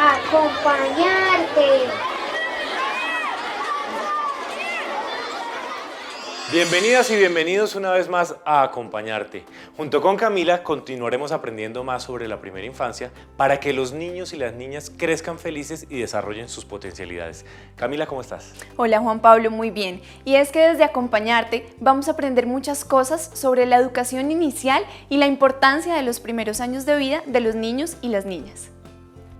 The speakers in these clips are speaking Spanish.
acompañarte. Bienvenidas y bienvenidos una vez más a Acompañarte. Junto con Camila continuaremos aprendiendo más sobre la primera infancia para que los niños y las niñas crezcan felices y desarrollen sus potencialidades. Camila, ¿cómo estás? Hola Juan Pablo, muy bien. Y es que desde Acompañarte vamos a aprender muchas cosas sobre la educación inicial y la importancia de los primeros años de vida de los niños y las niñas.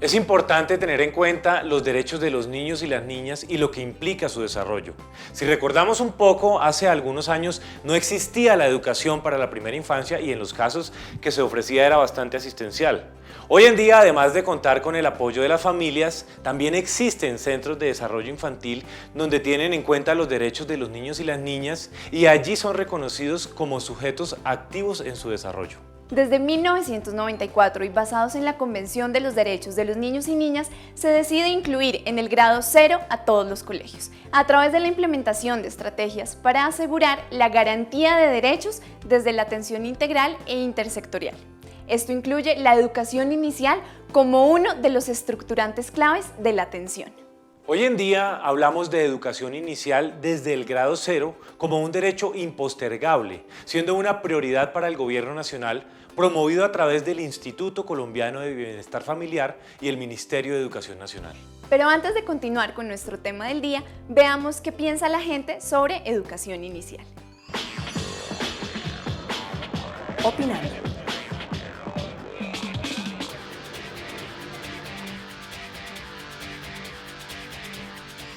Es importante tener en cuenta los derechos de los niños y las niñas y lo que implica su desarrollo. Si recordamos un poco, hace algunos años no existía la educación para la primera infancia y en los casos que se ofrecía era bastante asistencial. Hoy en día, además de contar con el apoyo de las familias, también existen centros de desarrollo infantil donde tienen en cuenta los derechos de los niños y las niñas y allí son reconocidos como sujetos activos en su desarrollo. Desde 1994 y basados en la Convención de los Derechos de los Niños y Niñas, se decide incluir en el grado 0 a todos los colegios, a través de la implementación de estrategias para asegurar la garantía de derechos desde la atención integral e intersectorial. Esto incluye la educación inicial como uno de los estructurantes claves de la atención. Hoy en día hablamos de educación inicial desde el grado 0 como un derecho impostergable, siendo una prioridad para el Gobierno Nacional, promovido a través del Instituto Colombiano de Bienestar Familiar y el Ministerio de Educación Nacional. Pero antes de continuar con nuestro tema del día, veamos qué piensa la gente sobre educación inicial. Opinando.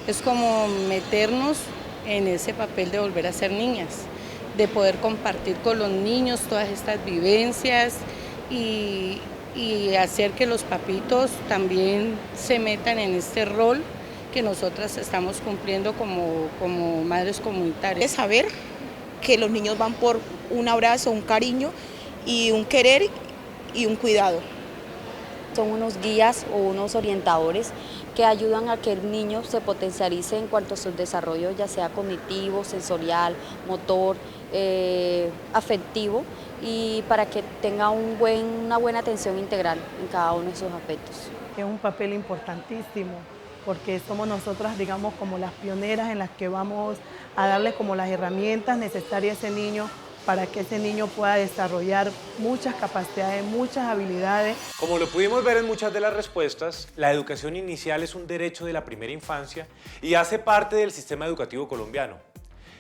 Es como meternos en ese papel de volver a ser niñas, de poder compartir con los niños todas estas vivencias y hacer que los papitos también se metan en este rol que nosotras estamos cumpliendo como madres comunitarias. Es saber que los niños van por un abrazo, un cariño y un querer y un cuidado. Son unos guías o unos orientadores que ayudan a que el niño se potencialice en cuanto a su desarrollo, ya sea cognitivo, sensorial, motor, afectivo, y para que tenga una buena atención integral en cada uno de sus aspectos. Es un papel importantísimo porque somos nosotras, digamos, como las pioneras en las que vamos a darle como las herramientas necesarias a ese niño para que ese niño pueda desarrollar muchas capacidades, muchas habilidades. Como lo pudimos ver en muchas de las respuestas, la educación inicial es un derecho de la primera infancia y hace parte del sistema educativo colombiano.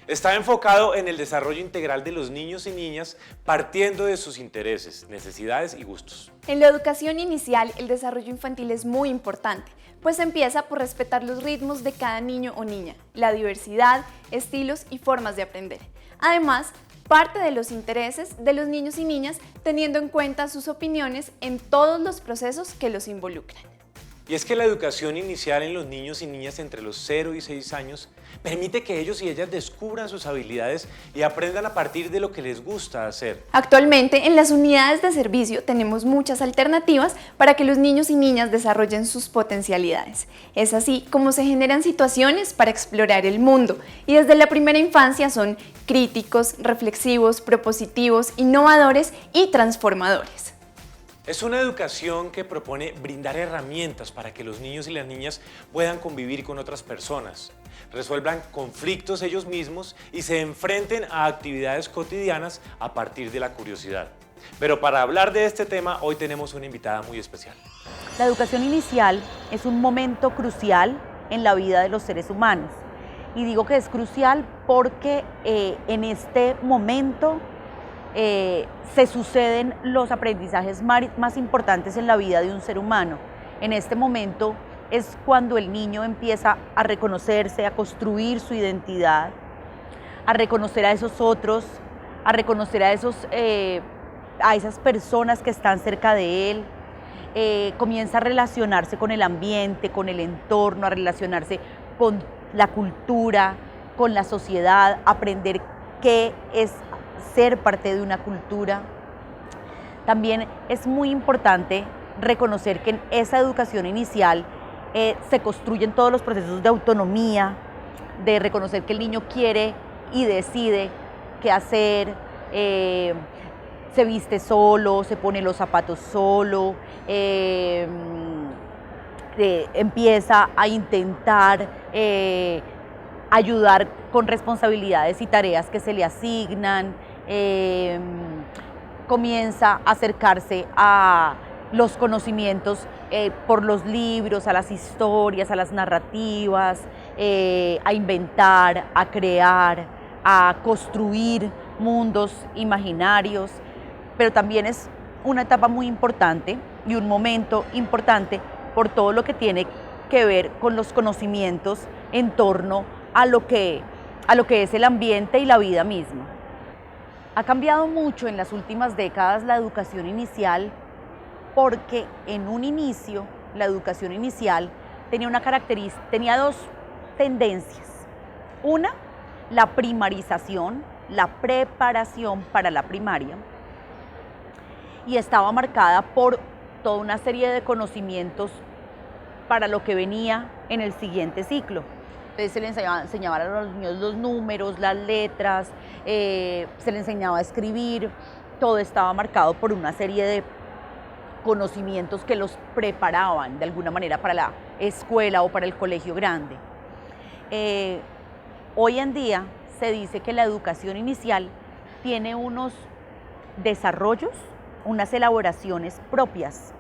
Está enfocado en el desarrollo integral de los niños y niñas partiendo de sus intereses, necesidades y gustos. En la educación inicial, el desarrollo infantil es muy importante, pues empieza por respetar los ritmos de cada niño o niña, la diversidad, estilos y formas de aprender. Además, parte de los intereses de los niños y niñas teniendo en cuenta sus opiniones en todos los procesos que los involucran. Y es que la educación inicial en los niños y niñas entre los 0 y 6 años permite que ellos y ellas descubran sus habilidades y aprendan a partir de lo que les gusta hacer. Actualmente, en las unidades de servicio tenemos muchas alternativas para que los niños y niñas desarrollen sus potencialidades. Es así como se generan situaciones para explorar el mundo y desde la primera infancia son críticos, reflexivos, propositivos, innovadores y transformadores. Es una educación que propone brindar herramientas para que los niños y las niñas puedan convivir con otras personas, resuelvan conflictos ellos mismos y se enfrenten a actividades cotidianas a partir de la curiosidad. Pero para hablar de este tema, hoy tenemos una invitada muy especial. La educación inicial es un momento crucial en la vida de los seres humanos. Y digo que es crucial porque en este momento se suceden los aprendizajes más importantes en la vida de un ser humano. En este momento es cuando el niño empieza a reconocerse, a construir su identidad, a reconocer a esos otros, a reconocer a esas personas que están cerca de él, comienza a relacionarse con el ambiente, con el entorno, a relacionarse con la cultura, con la sociedad, aprender qué es ser parte de una cultura. También es muy importante reconocer que en esa educación inicial se construyen todos los procesos de autonomía, de reconocer que el niño quiere y decide qué hacer, se viste solo, se pone los zapatos solo, empieza a intentar ayudar con responsabilidades y tareas que se le asignan, comienza a acercarse a los conocimientos por los libros, a las historias, a las narrativas, a inventar, a crear, a construir mundos imaginarios, pero también es una etapa muy importante y un momento importante por todo lo que tiene que ver con los conocimientos en torno a lo que es el ambiente y la vida misma. Ha cambiado mucho en las últimas décadas la educación inicial porque en un inicio la educación inicial tenía dos tendencias. Una, la primarización, la preparación para la primaria, y estaba marcada por toda una serie de conocimientos para lo que venía en el siguiente ciclo. Entonces se le enseñaban a los niños los números, las letras, se le enseñaba a escribir, todo estaba marcado por una serie de conocimientos que los preparaban de alguna manera para la escuela o para el colegio grande. Hoy en día se dice que la educación inicial tiene unos desarrollos, unas elaboraciones propias,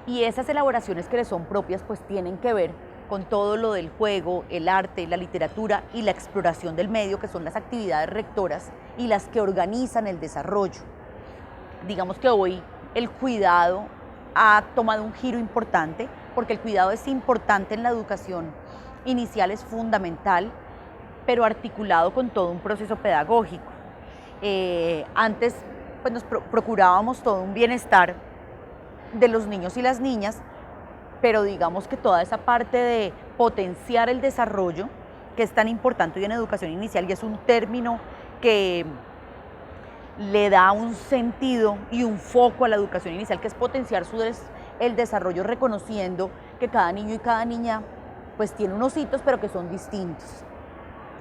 y esas elaboraciones que le son propias pues tienen que ver con todo lo del juego, el arte, la literatura y la exploración del medio, que son las actividades rectoras y las que organizan el desarrollo. Digamos que hoy el cuidado ha tomado un giro importante, porque el cuidado es importante en la educación inicial, es fundamental, pero articulado con todo un proceso pedagógico. Antes pues nos procurábamos todo un bienestar de los niños y las niñas, pero digamos que toda esa parte de potenciar el desarrollo, que es tan importante hoy en educación inicial, y es un término que le da un sentido y un foco a la educación inicial, que es potenciar el desarrollo, reconociendo que cada niño y cada niña pues tiene unos hitos, pero que son distintos.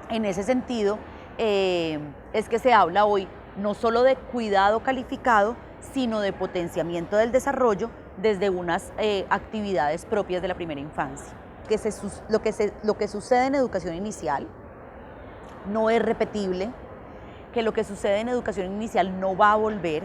En ese sentido, es que se habla hoy no solo de cuidado calificado, sino de potenciamiento del desarrollo desde unas actividades propias de la primera infancia. Lo que sucede en educación inicial no es repetible, que lo que sucede en educación inicial no va a volver,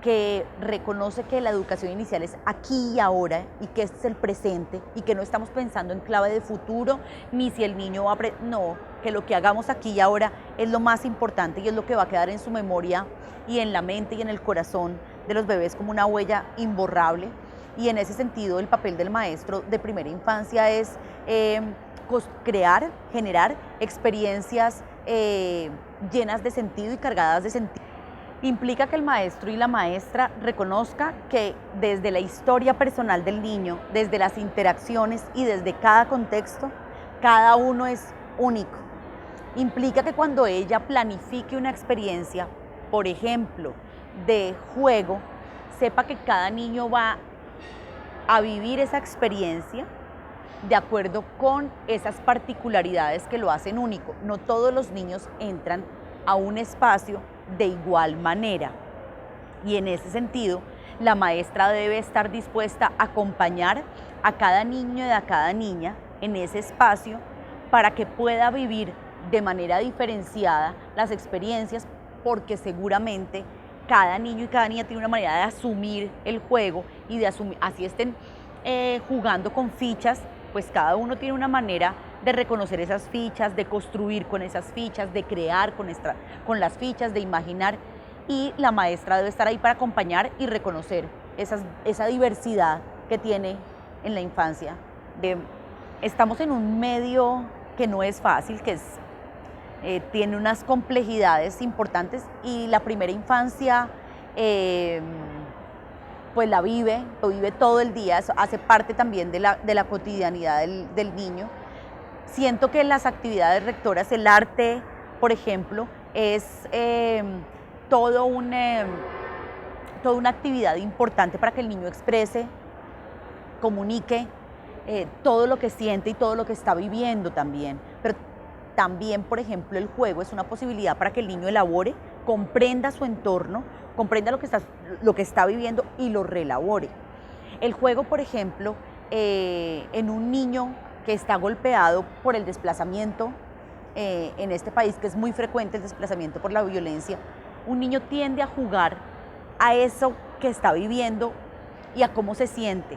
que reconoce que la educación inicial es aquí y ahora y que es el presente y que no estamos pensando en clave de futuro ni si el niño va a no, que lo que hagamos aquí y ahora es lo más importante y es lo que va a quedar en su memoria y en la mente y en el corazón de los bebés como una huella imborrable. Y en ese sentido el papel del maestro de primera infancia es crear, generar experiencias llenas de sentido y cargadas de sentido. Implica que el maestro y la maestra reconozca que desde la historia personal del niño, desde las interacciones y desde cada contexto, cada uno es único. Implica que cuando ella planifique una experiencia, por ejemplo, de juego, sepa que cada niño va a vivir esa experiencia de acuerdo con esas particularidades que lo hacen único. No todos los niños entran a un espacio de igual manera, y en ese sentido la maestra debe estar dispuesta a acompañar a cada niño y a cada niña en ese espacio para que pueda vivir de manera diferenciada las experiencias, porque seguramente cada niño y cada niña tiene una manera de asumir el juego y de asumir, así estén jugando con fichas, pues cada uno tiene una manera de reconocer esas fichas, de construir con esas fichas, de crear con las fichas, de imaginar, y la maestra debe estar ahí para acompañar y reconocer esa diversidad que tiene en la infancia. Estamos en un medio que no es fácil, que tiene unas complejidades importantes, y la primera infancia pues la vive todo el día, hace parte también de la cotidianidad del niño. Siento que las actividades rectoras, el arte, por ejemplo, es toda una actividad importante para que el niño exprese, comunique todo lo que siente y todo lo que está viviendo también. Pero también, por ejemplo, el juego es una posibilidad para que el niño elabore, comprenda su entorno, comprenda lo que está viviendo y lo reelabore. El juego, por ejemplo, en un niño que está golpeado por el desplazamiento, en este país que es muy frecuente el desplazamiento por la violencia, un niño tiende a jugar a eso que está viviendo y a cómo se siente.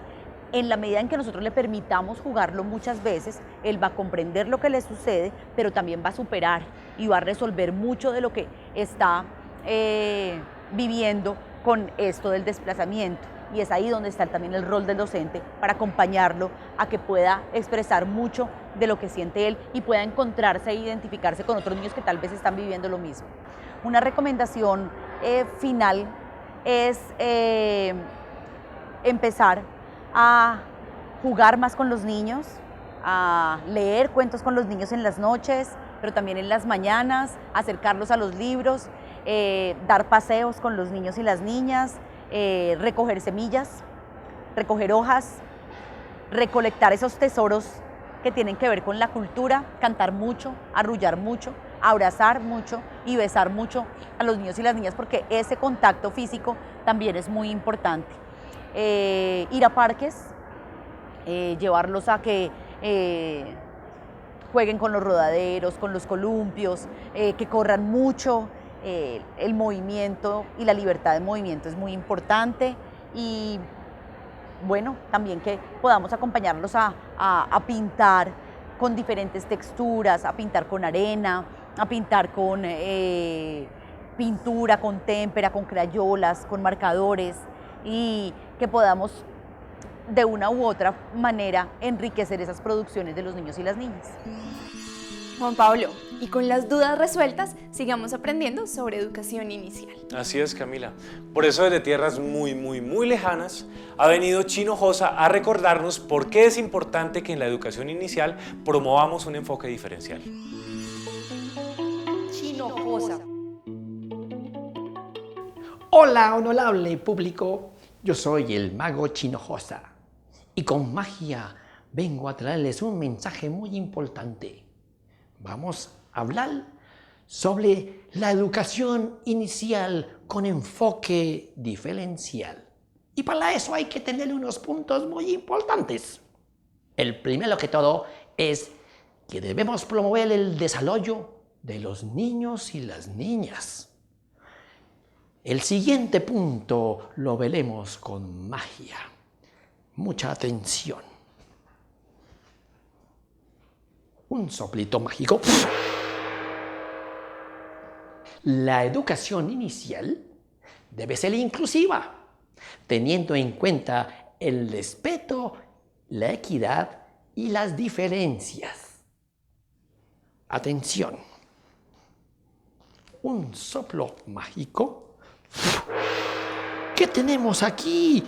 En la medida en que nosotros le permitamos jugarlo muchas veces, él va a comprender lo que le sucede, pero también va a superar y va a resolver mucho de lo que está viviendo con esto del desplazamiento. Y es ahí donde está también el rol del docente para acompañarlo a que pueda expresar mucho de lo que siente él y pueda encontrarse e identificarse con otros niños que tal vez están viviendo lo mismo. Una recomendación final es empezar a jugar más con los niños, a leer cuentos con los niños en las noches, pero también en las mañanas, acercarlos a los libros, dar paseos con los niños y las niñas, recoger semillas, recoger hojas, recolectar esos tesoros que tienen que ver con la cultura, cantar mucho, arrullar mucho, abrazar mucho y besar mucho a los niños y las niñas, porque ese contacto físico también es muy importante. Ir a parques, llevarlos a que jueguen con los rodaderos, con los columpios, que corran mucho. El movimiento y la libertad de movimiento es muy importante y bueno, también que podamos acompañarlos a pintar con diferentes texturas, a pintar con arena, a pintar con pintura, con témpera, con crayolas, con marcadores y que podamos de una u otra manera enriquecer esas producciones de los niños y las niñas. Juan Pablo, y con las dudas resueltas, sigamos aprendiendo sobre educación inicial. Así es, Camila. Por eso desde tierras muy lejanas ha venido Chinojosa a recordarnos por qué es importante que en la educación inicial promovamos un enfoque diferencial. Chinojosa. Hola, honorable público. Yo soy el mago Chinojosa y con magia vengo a traerles un mensaje muy importante. Vamos a hablar sobre la educación inicial con enfoque diferencial. Y para eso hay que tener unos puntos muy importantes. El primero que todo es que debemos promover el desarrollo de los niños y las niñas. El siguiente punto lo veremos con magia. Mucha atención. Un soplito mágico. La educación inicial debe ser inclusiva, teniendo en cuenta el respeto, la equidad y las diferencias. Atención. Un soplo mágico. ¿Qué tenemos aquí?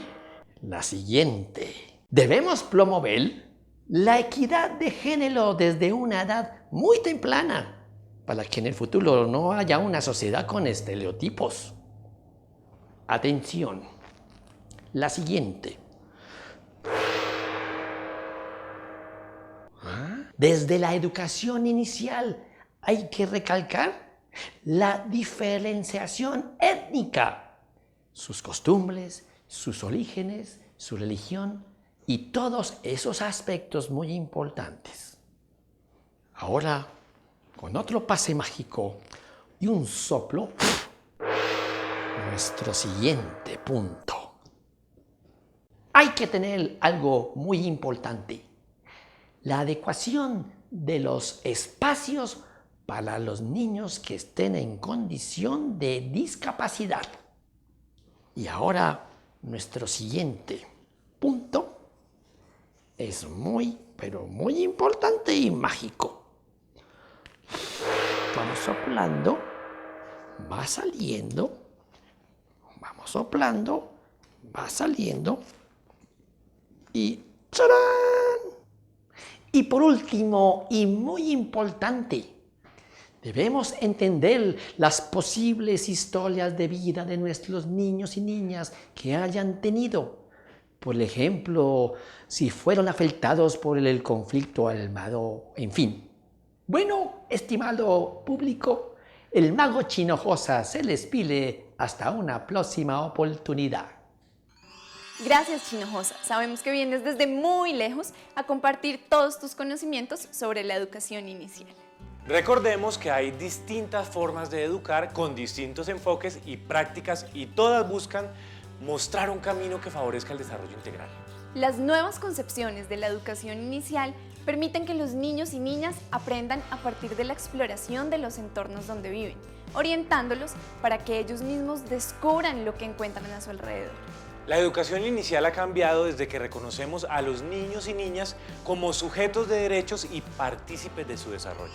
La siguiente. Debemos promover la equidad de género desde una edad muy temprana, para que en el futuro no haya una sociedad con estereotipos. Atención, la siguiente. Desde la educación inicial hay que recalcar la diferenciación étnica, sus costumbres, sus orígenes, su religión, y todos esos aspectos muy importantes. Ahora, con otro pase mágico y un soplo, nuestro siguiente punto. Hay que tener algo muy importante: la adecuación de los espacios para los niños que estén en condición de discapacidad. Y ahora, nuestro siguiente punto es muy, pero muy importante y mágico. Vamos soplando, va saliendo, vamos soplando, va saliendo y ¡tarán! Y por último, y muy importante, debemos entender las posibles historias de vida de nuestros niños y niñas que hayan tenido. Por ejemplo, si fueron afectados por el conflicto armado, en fin. Bueno, estimado público, el mago Chinojosa se les pide hasta una próxima oportunidad. Gracias, Chinojosa. Sabemos que vienes desde muy lejos a compartir todos tus conocimientos sobre la educación inicial. Recordemos que hay distintas formas de educar con distintos enfoques y prácticas y todas buscan mostrar un camino que favorezca el desarrollo integral. Las nuevas concepciones de la educación inicial permiten que los niños y niñas aprendan a partir de la exploración de los entornos donde viven, orientándolos para que ellos mismos descubran lo que encuentran a su alrededor. La educación inicial ha cambiado desde que reconocemos a los niños y niñas como sujetos de derechos y partícipes de su desarrollo.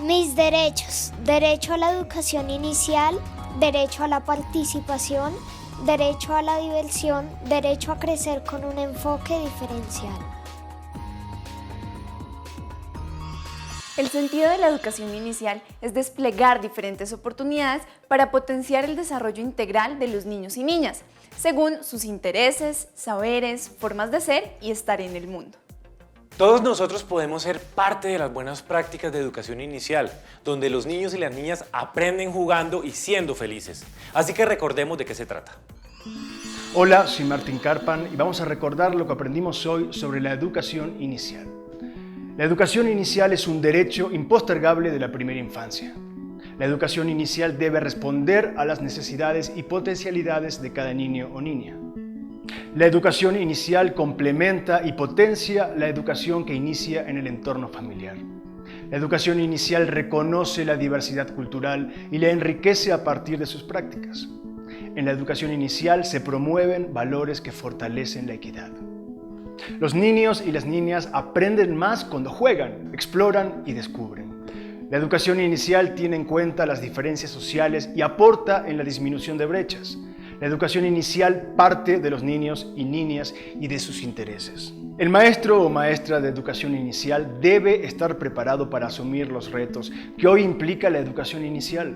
Mis derechos: derecho a la educación inicial, derecho a la participación, derecho a la diversión, derecho a crecer con un enfoque diferencial. El sentido de la educación inicial es desplegar diferentes oportunidades para potenciar el desarrollo integral de los niños y niñas, según sus intereses, saberes, formas de ser y estar en el mundo. Todos nosotros podemos ser parte de las buenas prácticas de educación inicial, donde los niños y las niñas aprenden jugando y siendo felices. Así que recordemos de qué se trata. Hola, soy Martín Carpan y vamos a recordar lo que aprendimos hoy sobre la educación inicial. La educación inicial es un derecho impostergable de la primera infancia. La educación inicial debe responder a las necesidades y potencialidades de cada niño o niña. La educación inicial complementa y potencia la educación que inicia en el entorno familiar. La educación inicial reconoce la diversidad cultural y la enriquece a partir de sus prácticas. En la educación inicial se promueven valores que fortalecen la equidad. Los niños y las niñas aprenden más cuando juegan, exploran y descubren. La educación inicial tiene en cuenta las diferencias sociales y aporta en la disminución de brechas. La educación inicial parte de los niños y niñas y de sus intereses. El maestro o maestra de educación inicial debe estar preparado para asumir los retos que hoy implica la educación inicial.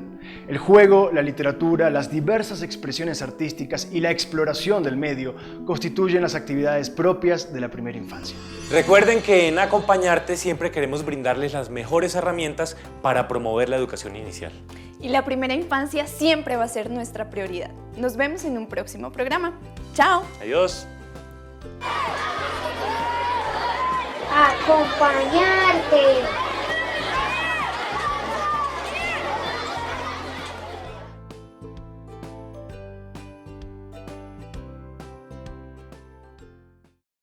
El juego, la literatura, las diversas expresiones artísticas y la exploración del medio constituyen las actividades propias de la primera infancia. Recuerden que en Acompañarte siempre queremos brindarles las mejores herramientas para promover la educación inicial. Y la primera infancia siempre va a ser nuestra prioridad. Nos vemos en un próximo programa. ¡Chao! Adiós. Acompañarte.